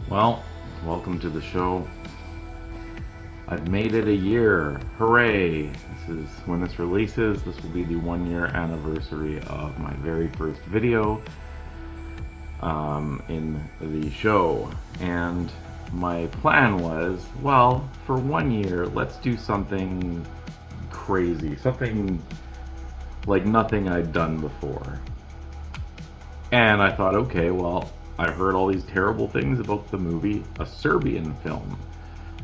Well, welcome to the show. I've made it a year. Hooray! This is when this releases. This will be the 1 year anniversary of my very first video in the show. And my plan was, well, for 1 year, let's do something crazy. Something like nothing I'd done before. And I thought, okay, well, I heard all these terrible things about the movie, a Serbian film.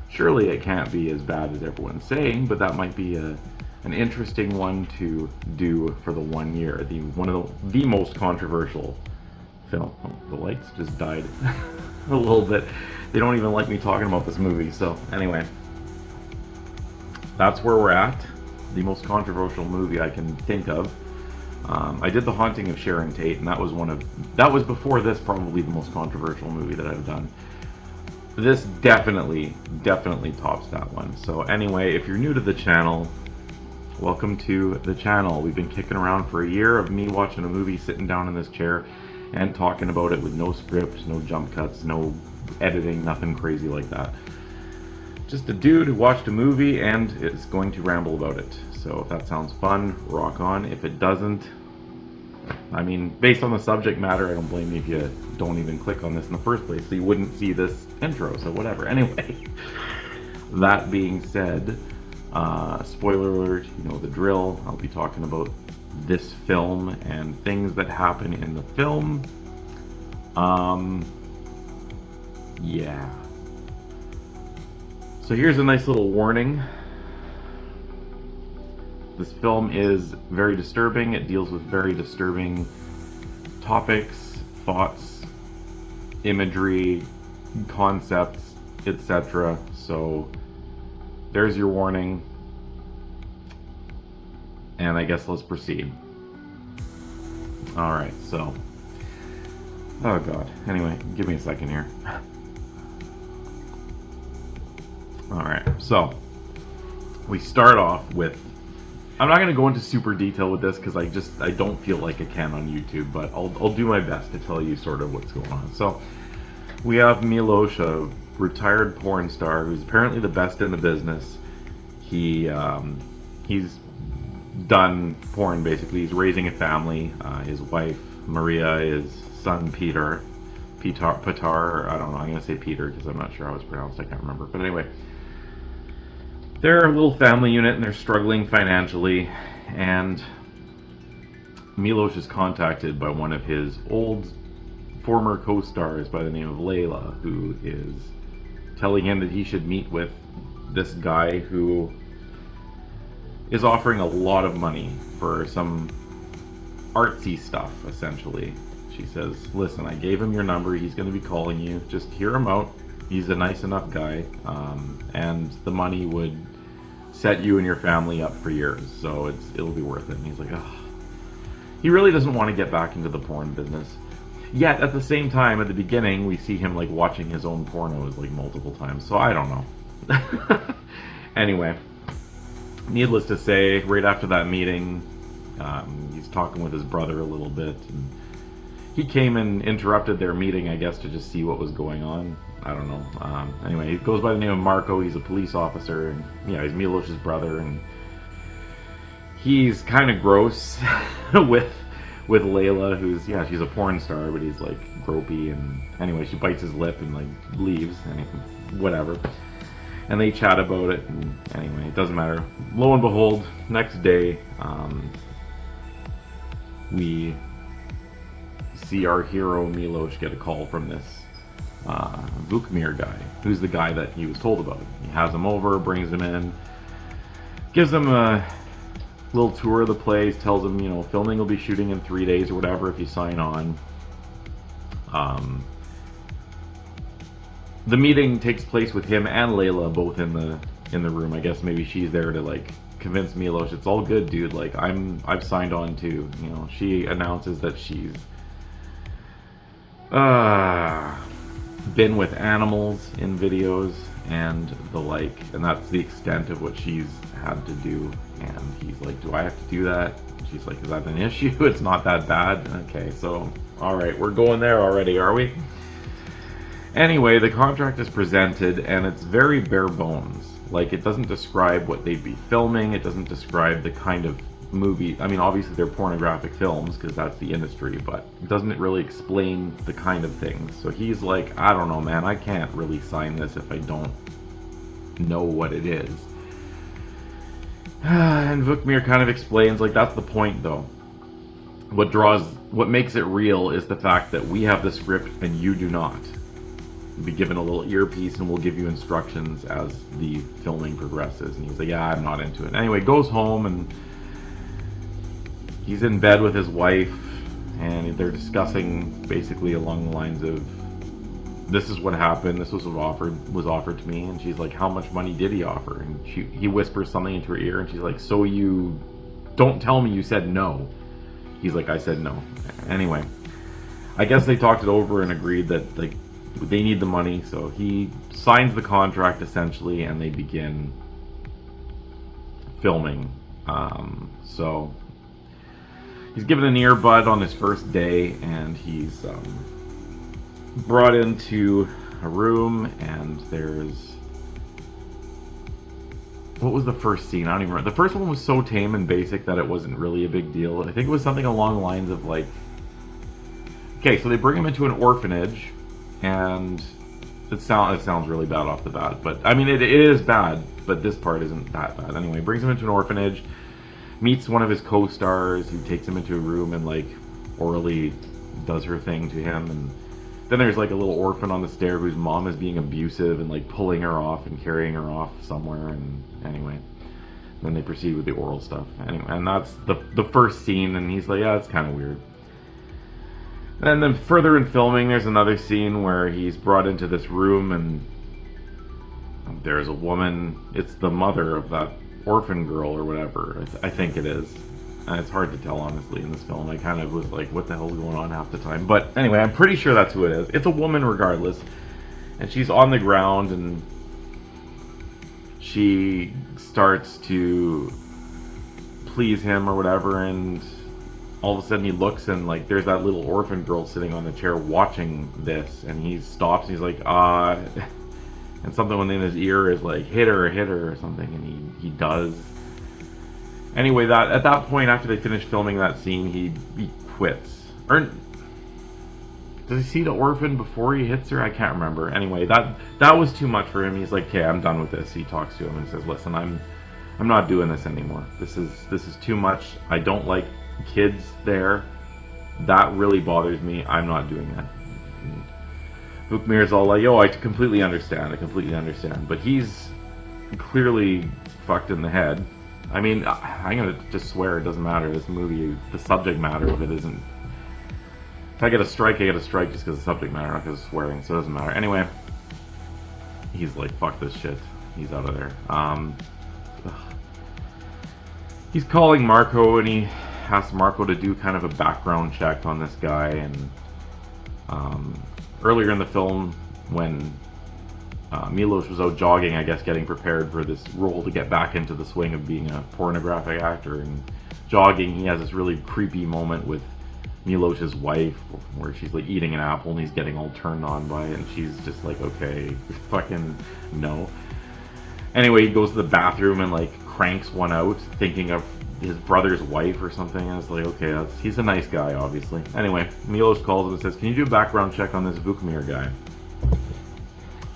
Surely it can't be as bad as everyone's saying, but that might be an interesting one to do for the 1 year. One of the most controversial film. Oh, the lights just died a little bit. They don't even like me talking about this movie. So anyway, that's where we're at. The most controversial movie I can think of. I did The Haunting of Sharon Tate, and that was before this, probably the most controversial movie that I've done. This definitely tops that one. So anyway, if you're new to the channel, welcome to the channel. We've been kicking around for a year of me watching a movie, sitting down in this chair and talking about it with no script, no jump cuts, no editing, nothing crazy like that. Just a dude who watched a movie and is going to ramble about it. So if that sounds fun, rock on. If it doesn't, I mean, based on the subject matter, I don't blame you if you don't even click on this in the first place, so you wouldn't see this intro, so whatever. Anyway, that being said, spoiler alert, you know the drill. I'll be talking about this film and things that happen in the film. Yeah. So here's a nice little warning. This film is very disturbing. It deals with very disturbing topics, thoughts, imagery, concepts, etc. So there's your warning. And I guess let's proceed. Alright, so. Oh god. Anyway, give me a second here. Alright, so we start off with, I'm not going to go into super detail with this because I don't feel like I can on YouTube, but I'll do my best to tell you sort of what's going on. So we have Milos, a retired porn star who's apparently the best in the business. He's done porn basically. He's raising a family. His wife Maria, his son Petar. I don't know. I'm going to say Peter because I'm not sure how it's pronounced. I can't remember. But anyway. They're a little family unit and they're struggling financially, and Milos is contacted by one of his old former co-stars by the name of Layla, who is telling him that he should meet with this guy who is offering a lot of money for some artsy stuff, essentially. She says, listen, I gave him your number, he's going to be calling you, just hear him out. He's a nice enough guy, and the money would set you and your family up for years, so it'll be worth it. And he's like, oh. He really doesn't want to get back into the porn business. Yet at the same time, at the beginning, we see him like watching his own pornos like multiple times. So I don't know. Anyway, needless to say, right after that meeting, he's talking with his brother a little bit. And he came and interrupted their meeting, I guess, to just see what was going on. I don't know. Anyway, he goes by the name of Marco. He's a police officer, and yeah, he's Milos's brother, and he's kind of gross with Layla, who's she's a porn star, but he's like gropey, and anyway, she bites his lip and like leaves, and whatever. And they chat about it, and anyway, it doesn't matter. Lo and behold, next day, we see our hero Milos get a call from this Vukmir guy, who's the guy that he was told about. He has him over, brings him in, gives him a little tour of the place, tells him, you know, filming will be shooting in 3 days or whatever if you sign on. The meeting takes place with him and Layla both in the room. I guess maybe she's there to like convince Milos it's all good, dude. Like I've signed on too. You know, she announces that she's been with animals in videos and the like, and that's the extent of what she's had to do. And he's like, do I have to do that? And she's like, is that an issue? It's not that bad. Okay, so all right, we're going there already, are we? Anyway, the contract is presented, and it's very bare bones. Like, it doesn't describe what they'd be filming, it doesn't describe the kind of movie. I mean, obviously they're pornographic films, because that's the industry, but it doesn't really explain the kind of things. So he's like, I don't know, man, I can't really sign this if I don't know what it is. And Vukmir kind of explains, like, that's the point, though. What makes it real is the fact that we have the script and you do not. You'll be given a little earpiece and we'll give you instructions as the filming progresses. And he's like, yeah, I'm not into it. Anyway, goes home and he's in bed with his wife, and they're discussing basically along the lines of, this is what happened, this was what was offered to me. And she's like, how much money did he offer? And he whispers something into her ear, and she's like, so you don't tell me you said no. He's like, I said no. Anyway, I guess they talked it over and agreed that, like, they need the money, so he signs the contract essentially, and they begin filming. So he's given an earbud on his first day, and he's brought into a room, and there's, what was the first scene? I don't even remember. The first one was so tame and basic that it wasn't really a big deal. I think it was something along the lines of, like, okay, so they bring him into an orphanage, and it sounds really bad off the bat, but I mean, it is bad, but this part isn't that bad. Anyway, brings him into an orphanage, meets one of his co-stars, who takes him into a room and, like, orally does her thing to him. And then there's, like, a little orphan on the stair whose mom is being abusive and, like, pulling her off and carrying her off somewhere. And anyway, then they proceed with the oral stuff. Anyway, and that's the first scene, and he's like, yeah, it's kind of weird. And then further in filming, there's another scene where he's brought into this room, and there's a woman. It's the mother of that orphan girl or whatever. I think it is. And it's hard to tell, honestly, in this film. I kind of was like, what the hell's going on half the time? But anyway, I'm pretty sure that's who it is. It's a woman regardless. And she's on the ground, and she starts to please him or whatever, and all of a sudden he looks, and, like, there's that little orphan girl sitting on the chair watching this, and he stops and he's like, and something within his ear is like, hit her or something, and he does. Anyway, that at that point, after they finish filming that scene, he quits. Or does he see the orphan before he hits her? I can't remember. Anyway, that was too much for him. He's like, okay, I'm done with this. He talks to him and says, listen, I'm not doing this anymore. This is too much. I don't like kids there. That really bothers me. I'm not doing that. Vukmir's all like, yo, I completely understand. But he's clearly fucked in the head. I mean, I'm gonna just swear, it doesn't matter. This movie, the subject matter of it isn't. If I get a strike, I get a strike just because of the subject matter, not because of swearing, so it doesn't matter. Anyway, he's like, fuck this shit. He's out of there. He's calling Marco, and he asks Marco to do kind of a background check on this guy. And earlier in the film, when Milos was out jogging, I guess, getting prepared for this role to get back into the swing of being a pornographic actor, and jogging, he has this really creepy moment with Milos's wife, where she's like eating an apple and he's getting all turned on by it, and she's just like, okay, fucking no. Anyway, he goes to the bathroom and, like, cranks one out, thinking of his brother's wife or something. I was like, okay, he's a nice guy, obviously. Anyway, Milos calls him and says, can you do a background check on this Vukmir guy?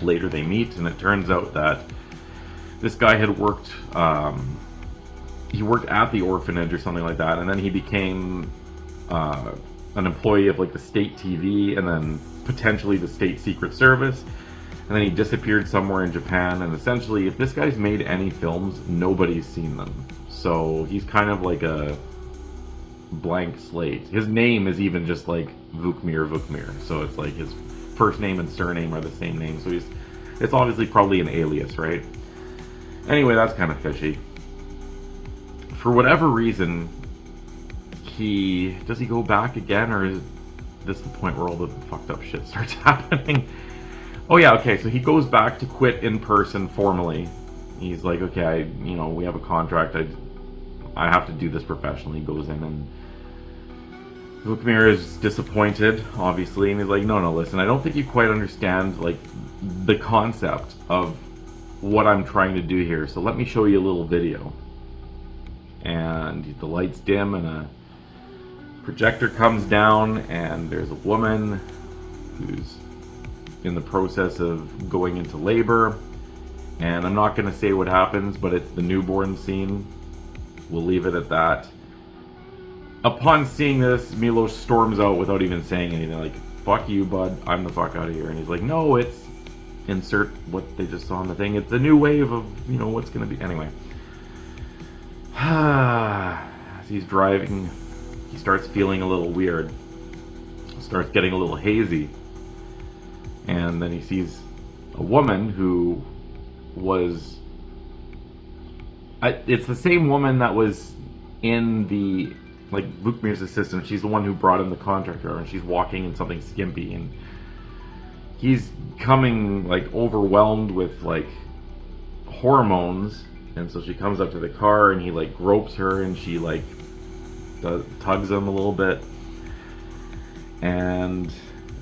Later they meet, and it turns out that this guy had worked, he worked at the orphanage or something like that, and then he became an employee of, like, the state TV, and then potentially the state secret service, and then he disappeared somewhere in Japan. And essentially, if this guy's made any films, nobody's seen them. So he's kind of like a blank slate. His name is even just like Vukmir, so it's like his first name and surname are the same name, so it's obviously probably an alias, right? Anyway, that's kind of fishy. For whatever reason, does he go back again, or is this the point where all the fucked up shit starts happening? Oh yeah, okay, so he goes back to quit in person formally. He's like, okay, we have a contract, I have to do this professionally. He goes in, and Vukmir is disappointed, obviously, and he's like, no, listen, I don't think you quite understand, like, the concept of what I'm trying to do here, so let me show you a little video. And the lights dim, and a projector comes down, and there's a woman who's in the process of going into labor, and I'm not going to say what happens, but it's the newborn scene. We'll leave it at that. Upon seeing this, Milos storms out without even saying anything, like, fuck you, bud, I'm the fuck out of here. And he's like, no, it's, insert what they just saw on the thing, it's the new wave of, you know, what's gonna be, anyway. As he's driving, he starts feeling a little weird, starts getting a little hazy, and then he sees a woman who was, it's the same woman that was in the, like, Vukmir's assistant. She's the one who brought in the contractor, and she's walking in something skimpy, and he's coming, like, overwhelmed with, like, hormones, and so she comes up to the car, and he, like, gropes her, and she, like, tugs him a little bit, and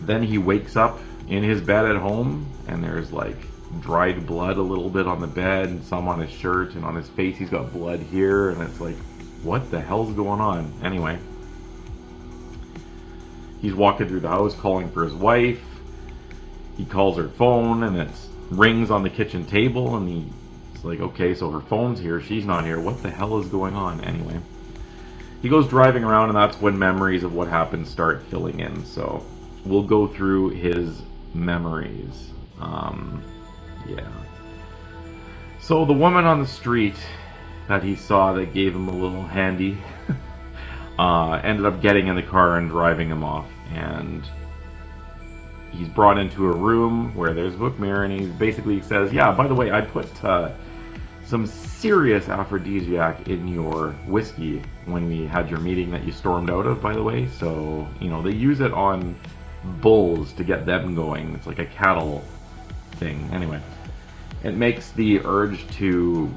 then he wakes up in his bed at home, and there's, like, dried blood a little bit on the bed, and some on his shirt, and on his face he's got blood here, and it's like, what the hell's going on? Anyway, he's walking through the house calling for his wife. He calls her phone, and it rings on the kitchen table, and he's like, okay, so her phone's here, she's not here, what the hell is going on? Anyway, he goes driving around, and that's when memories of what happened start filling in. So we'll go through his memories. Yeah. So the woman on the street that he saw that gave him a little handy ended up getting in the car and driving him off, and he's brought into a room where there's Vukmir, and he basically says, yeah, by the way, I put some serious aphrodisiac in your whiskey when we had your meeting that you stormed out of, by the way, so, you know, they use it on bulls to get them going. It's like a cattle thing. Anyway, it makes the urge to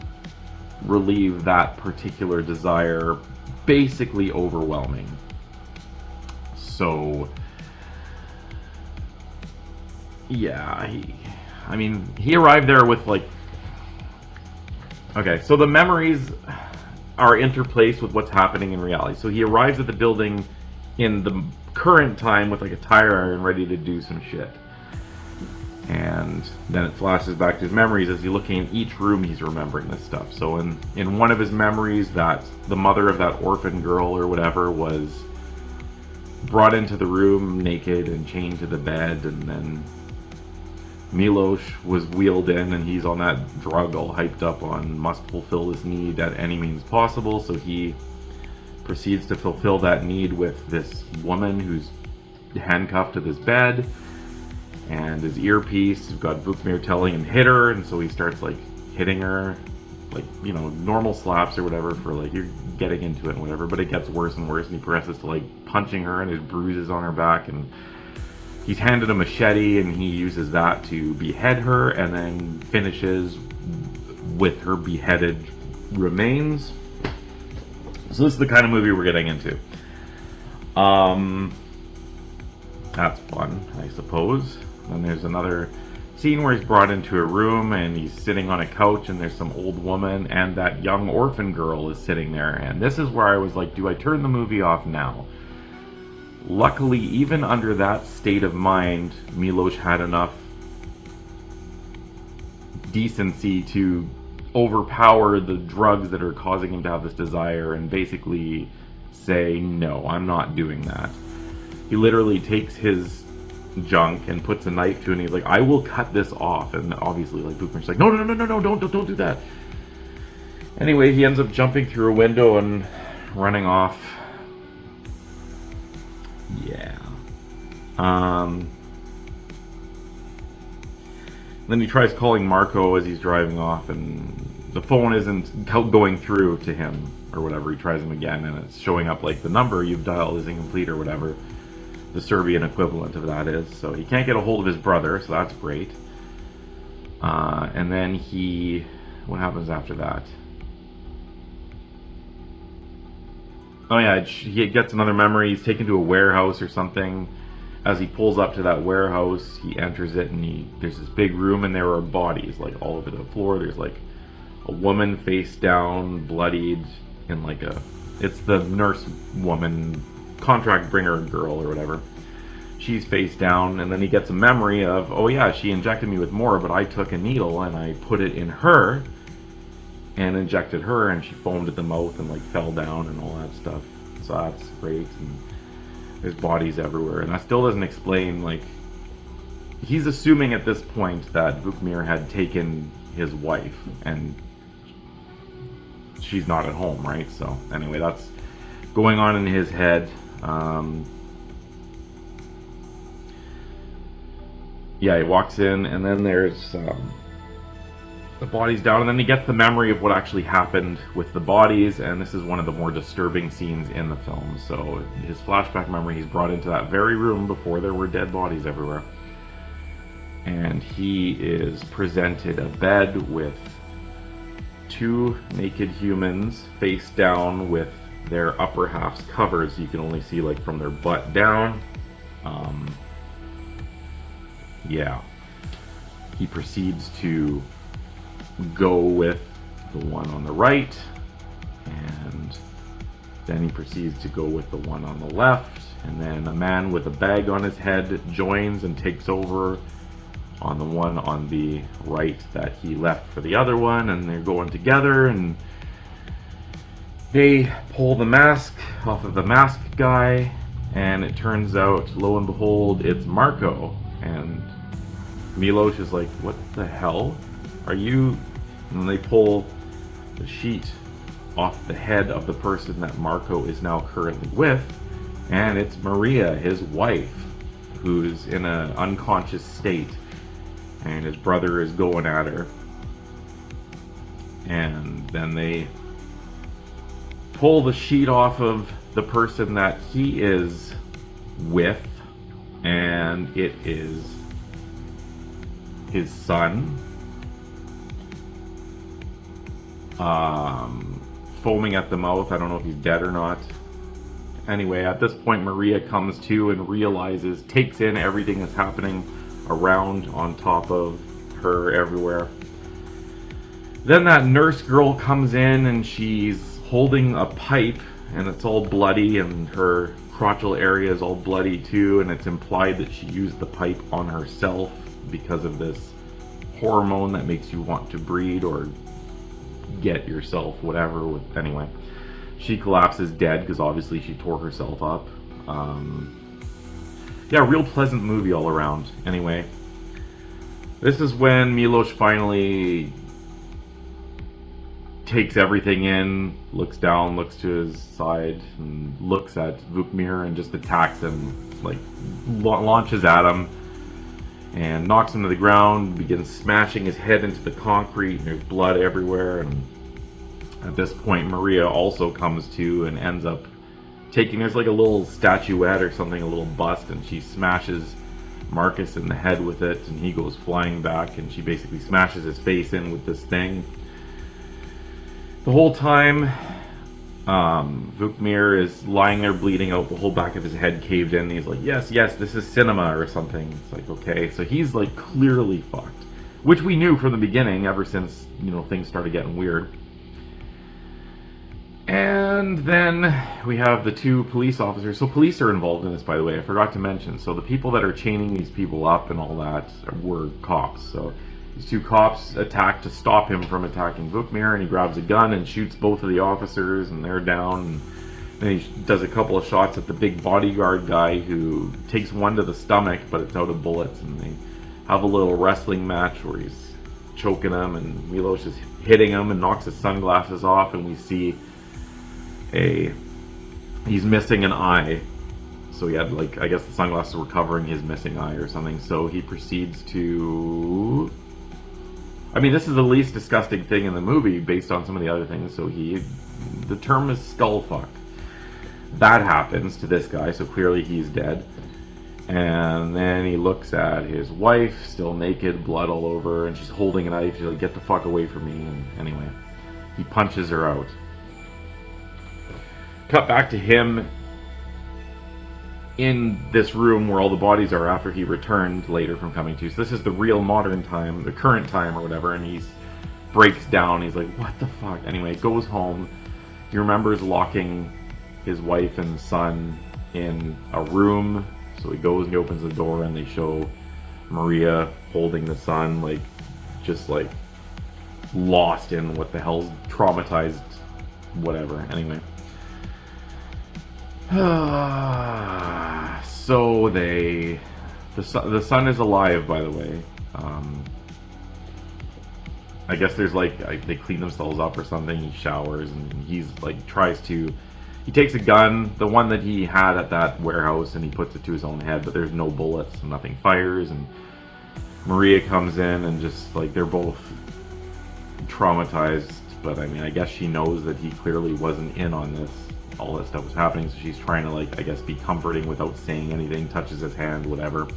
relieve that particular desire basically overwhelming. So yeah, he arrived there with, like, okay, so the memories are interplaced with what's happening in reality. So he arrives at the building in the current time with, like, a tire iron ready to do some shit. And then it flashes back to his memories as he's looking in each room, he's remembering this stuff. So in one of his memories, that the mother of that orphan girl or whatever was brought into the room naked and chained to the bed, and then Milos was wheeled in, and he's on that drug all hyped up on must fulfill this need at any means possible, so he proceeds to fulfill that need with this woman who's handcuffed to this bed, and his earpiece has got Vukmir telling him hit her, and so he starts, like, hitting her, like, you know, normal slaps or whatever for, like, you're getting into it and whatever, but it gets worse and worse, and he progresses to, like, punching her, and there's bruises on her back, and he's handed a machete, and he uses that to behead her, and then finishes with her beheaded remains. So this is the kind of movie we're getting into. That's fun, I suppose. Then there's another scene where he's brought into a room, and he's sitting on a couch, and there's some old woman, and that young orphan girl is sitting there. And this is where I was like, do I turn the movie off now? Luckily, even under that state of mind, Milos had enough decency to overpower the drugs that are causing him to have this desire and basically say, no, I'm not doing that. He literally takes his junk and puts a knife to it, and he's like, I will cut this off. And obviously, like, Vukmir's like, no, don't do that. Anyway, he ends up jumping through a window and running off. Yeah. Then he tries calling Marco as he's driving off, and the phone isn't going through to him or whatever. He tries him again, and it's showing up like the number you've dialed is incomplete or whatever. The Serbian equivalent of that is. So he can't get a hold of his brother, so that's great. And then what happens after that? Oh yeah, he gets another memory. He's taken to a warehouse or something. As he pulls up to that warehouse, he enters it, and there's this big room, and there are bodies like all over the floor. There's like a woman face down, bloodied, in like it's the nurse woman, contract bringer girl or whatever. She's face down, and then he gets a memory of, oh yeah, she injected me with more, but I took a needle and I put it in her and injected her, and she foamed at the mouth and like fell down and all that stuff. So that's great. And there's bodies everywhere, and that still doesn't explain, like, he's assuming at this point that Vukmir had taken his wife, and she's not at home, right? So anyway, that's going on in his head. Yeah, he walks in, and then there's the bodies down, and then he gets the memory of what actually happened with the bodies, and this is one of the more disturbing scenes in the film. So his flashback memory, he's brought into that very room before there were dead bodies everywhere, and he is presented a bed with two naked humans face down with their upper halves covered, so you can only see like from their butt down. Yeah, he proceeds to go with the one on the right, and then he proceeds to go with the one on the left, and then a man with a bag on his head joins and takes over on the one on the right that he left for the other one, and they're going together, and they pull the mask off of the masked guy, and it turns out, lo and behold, it's Marco. And Milos is like, what the hell are you? And they pull the sheet off the head of the person that Marco is now currently with, and it's Maria, his wife, who's in an unconscious state, and his brother is going at her. And then they pull the sheet off of the person that he is with, and it is his son, foaming at the mouth. I don't know if he's dead or not. Anyway, at this point, Maria comes to and realizes, takes in everything that's happening around, on top of her, everywhere. Then that nurse girl comes in, and she's holding a pipe, and it's all bloody, and her crotchal area is all bloody too, and it's implied that she used the pipe on herself because of this hormone that makes you want to breed or get yourself, whatever. Anyway, she collapses dead because obviously she tore herself up. Yeah, real pleasant movie all around. Anyway, this is when Milos finally takes everything in, looks down, looks to his side, and looks at Vukmir and just attacks him, like launches at him and knocks him to the ground, begins smashing his head into the concrete, and there's blood everywhere. And at this point, Maria also comes to and ends up taking, there's like a little statuette or something, a little bust, and she smashes Marcus in the head with it, and he goes flying back, and she basically smashes his face in with this thing. The whole time, Vukmir is lying there bleeding out, the whole back of his head caved in, and he's like, yes, yes, this is cinema or something. It's like, okay, so he's like clearly fucked, which we knew from the beginning, ever since, you know, things started getting weird. And then we have the two police officers. So police are involved in this, by the way, I forgot to mention. So the people that are chaining these people up and all that were cops. So these two cops attack to stop him from attacking Vukmir, and he grabs a gun and shoots both of the officers, and they're down. And then he does a couple of shots at the big bodyguard guy, who takes one to the stomach, but it's out of bullets, and they have a little wrestling match where he's choking him, and Milos is hitting him and knocks his sunglasses off, and we see he's missing an eye. So he had, like, I guess the sunglasses were covering his missing eye or something. So he proceeds to, I mean, this is the least disgusting thing in the movie based on some of the other things. So the term is skull fuck. That happens to this guy, so clearly he's dead. And then he looks at his wife, still naked, blood all over, and she's holding a knife. She's like, get the fuck away from me. And anyway, he punches her out. cut back to him in this room where all the bodies are after he returned later from coming to. So this is the real modern time, the current time or whatever, and he breaks down. He's like, what the fuck? Anyway, goes home. He remembers locking his wife and son in a room. So he goes and he opens the door and they show Maria holding the son, like, just like lost in what the hell's traumatized whatever. Anyway. So the son is alive, by the way. I guess there's like, they clean themselves up or something. He showers and he's like he takes a gun, the one that he had at that warehouse, and he puts it to his own head, but there's no bullets and nothing fires. And Maria comes in and just like, they're both traumatized, but I mean, I guess she knows that he clearly wasn't in on this. All that stuff was happening, so she's trying to, like, I guess, be comforting without saying anything, touches his hand, whatever.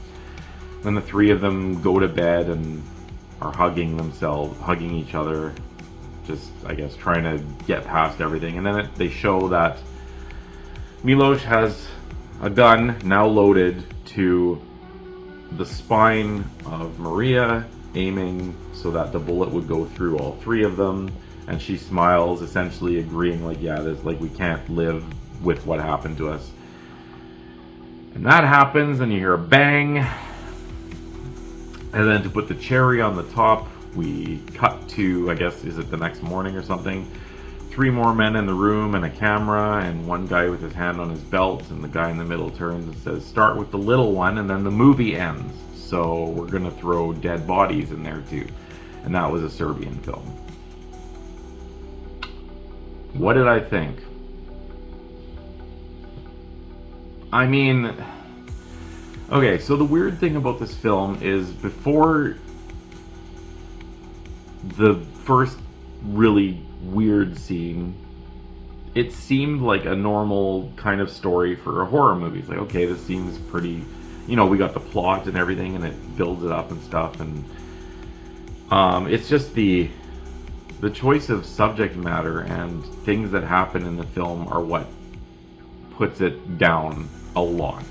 Then the three of them go to bed and are hugging each other, just, I guess, trying to get past everything. And then they show that Milos has a gun now loaded to the spine of Maria, aiming so that the bullet would go through all three of them. And she smiles, essentially agreeing, like, yeah, there's, like, we can't live with what happened to us. And that happens, and you hear a bang. And then to put the cherry on the top, we cut to, I guess, is it the next morning or something? 3 more men in the room and a camera, and one guy with his hand on his belt, and the guy in the middle turns and says, start with the little one, and then the movie ends. So we're going to throw dead bodies in there, too. And that was a Serbian film. What did I think? I mean, okay, so the weird thing about this film is before the first really weird scene, it seemed like a normal kind of story for a horror movie. It's like, okay, this seems pretty, you know, we got the plot and everything and it builds it up and stuff, and it's just the choice of subject matter and things that happen in the film are what puts it down a lot.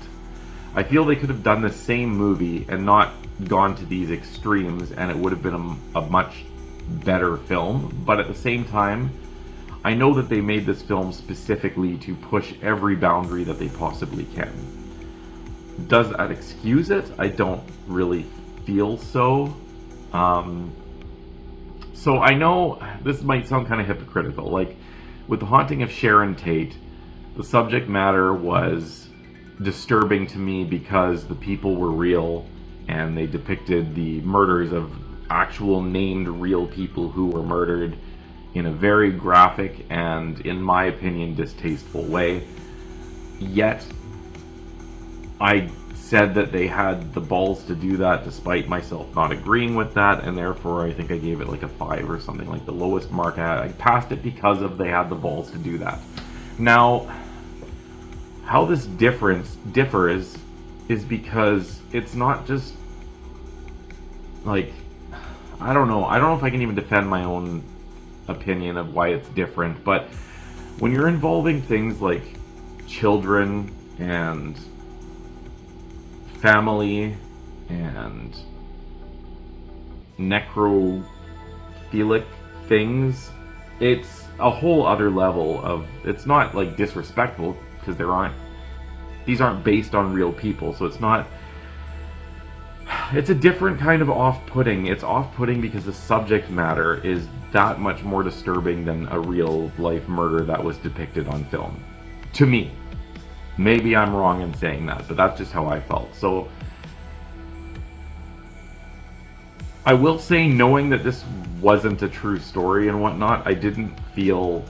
I feel they could have done the same movie and not gone to these extremes, and it would have been a much better film. But at the same time, I know that they made this film specifically to push every boundary that they possibly can. Does that excuse it? I don't really feel so. So I know this might sound kind of hypocritical. Like, with The Haunting of Sharon Tate, the subject matter was disturbing to me because the people were real and they depicted the murders of actual named real people who were murdered in a very graphic and, in my opinion, distasteful way. Yet, I said that they had the balls to do that despite myself not agreeing with that, and therefore I think I gave it like a 5 or something, like the lowest mark I had. I passed it because of they had the balls to do that. Now, how this differs is because it's not just like, I don't know if I can even defend my own opinion of why it's different, but when you're involving things like children and family and necrophilic things, it's a whole other level of, it's not like disrespectful because these aren't based on real people, so it's a different kind of off-putting. It's off-putting because the subject matter is that much more disturbing than a real life murder that was depicted on film. To me. Maybe I'm wrong in saying that, but that's just how I felt. So, I will say, knowing that this wasn't a true story and whatnot, I didn't feel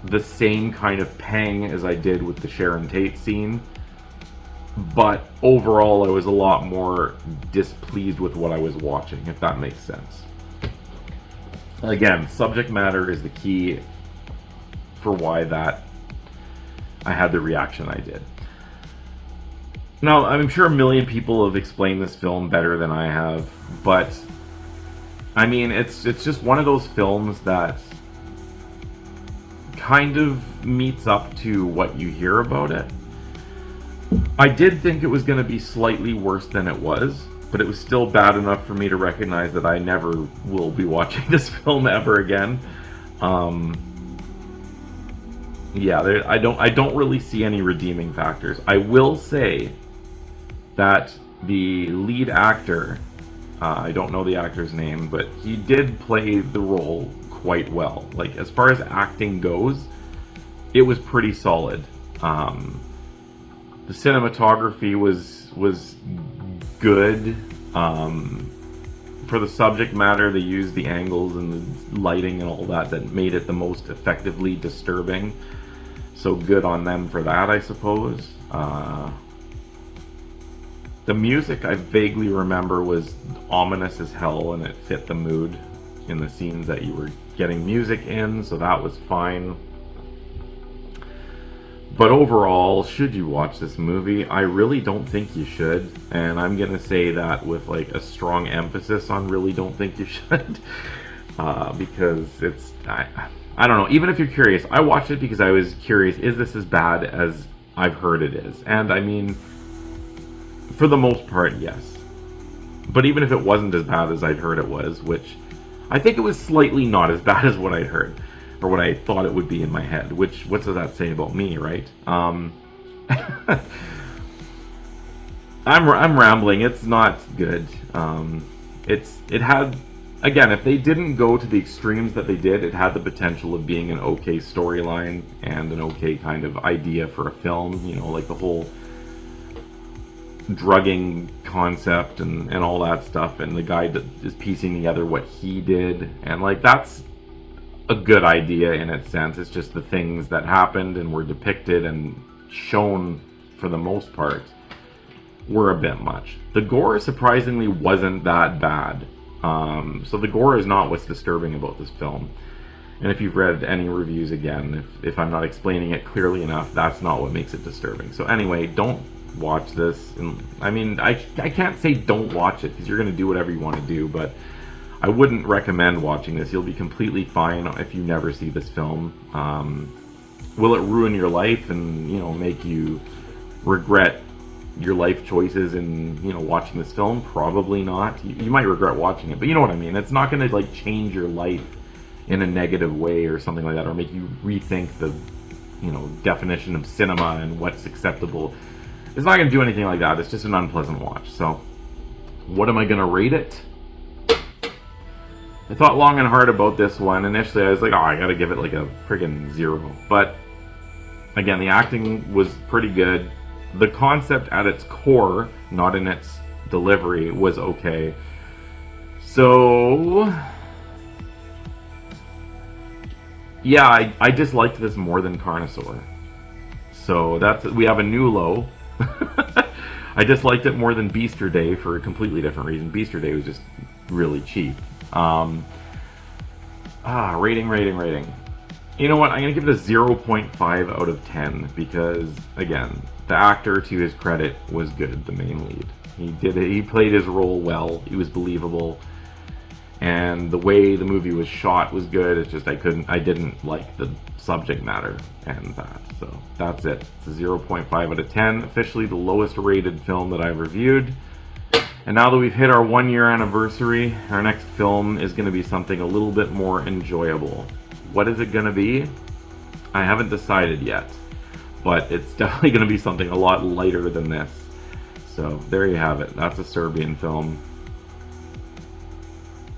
the same kind of pang as I did with the Sharon Tate scene. But overall, I was a lot more displeased with what I was watching, if that makes sense. Again, subject matter is the key for why that I had the reaction I did. Now, I'm sure a million people have explained this film better than I have, but I mean, it's just one of those films that kind of meets up to what you hear about it. I did think it was going to be slightly worse than it was, but it was still bad enough for me to recognize that I never will be watching this film ever again. Yeah, I don't really see any redeeming factors. I will say that the lead actor, I don't know the actor's name, but he did play the role quite well. Like, as far as acting goes, it was pretty solid. The cinematography was good. For the subject matter, they used the angles and the lighting and all that made it the most effectively disturbing. So good on them for that, I suppose. The music, I vaguely remember, was ominous as hell, and it fit the mood in the scenes that you were getting music in, so that was fine. But overall, should you watch this movie? I really don't think you should, and I'm gonna say that with like a strong emphasis on really don't think you should, because it's, I don't know, even if you're curious, I watched it because I was curious, is this as bad as I've heard it is? And I mean, for the most part, yes. But even if it wasn't as bad as I'd heard it was, which I think it was slightly not as bad as what I'd heard, or what I thought it would be in my head, which, what does that say about me, right? I'm rambling, it's not good. It had, again, if they didn't go to the extremes that they did, it had the potential of being an okay storyline and an okay kind of idea for a film, you know, like the whole drugging concept and all that stuff, and the guy that is piecing together what he did, and like that's a good idea in its sense. It's just the things that happened and were depicted and shown for the most part were a bit much. The gore surprisingly wasn't that bad. So the gore is not what's disturbing about this film. And if you've read any reviews, again, if I'm not explaining it clearly enough, that's not what makes it disturbing. So anyway, don't watch this. And I mean, I can't say don't watch it, because you're going to do whatever you want to do, but I wouldn't recommend watching this. You'll be completely fine if you never see this film. Will it ruin your life and, you know, make you regret your life choices in, you know, watching this film? Probably not. You might regret watching it, but you know what I mean. It's not going to like change your life in a negative way or something like that, or make you rethink the, you know, definition of cinema and what's acceptable. It's not going to do anything like that. It's just an unpleasant watch. So, what am I going to rate it? I thought long and hard about this one. Initially, I was like, oh, I gotta give it like a friggin' 0. But, again, the acting was pretty good. The concept at its core, not in its delivery, was okay. So, yeah, I just liked this more than Carnosaur. So, we have a new low. I just liked it more than Beaster Day for a completely different reason. Beaster Day was just really cheap. Rating. You know what? I'm gonna give it a 0.5 out of 10 because, again, the actor, to his credit, was good. The main lead, he played his role well. He was believable, and the way the movie was shot was good. It's just I didn't like the subject matter and that. So that's it. It's a 0.5 out of 10. Officially the lowest rated film that I've reviewed. And now that we've hit our 1-year anniversary, our next film is going to be something a little bit more enjoyable. What is it going to be? I haven't decided yet, but it's definitely going to be something a lot lighter than this. So there you have it. That's a Serbian film.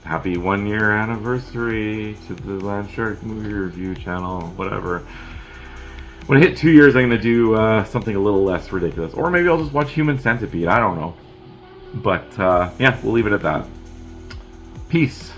Happy 1-year anniversary to the Landshark movie review channel, whatever. When I hit 2 years, I'm going to do something a little less ridiculous. Or maybe I'll just watch Human Centipede, I don't know. But, yeah, we'll leave it at that. Peace.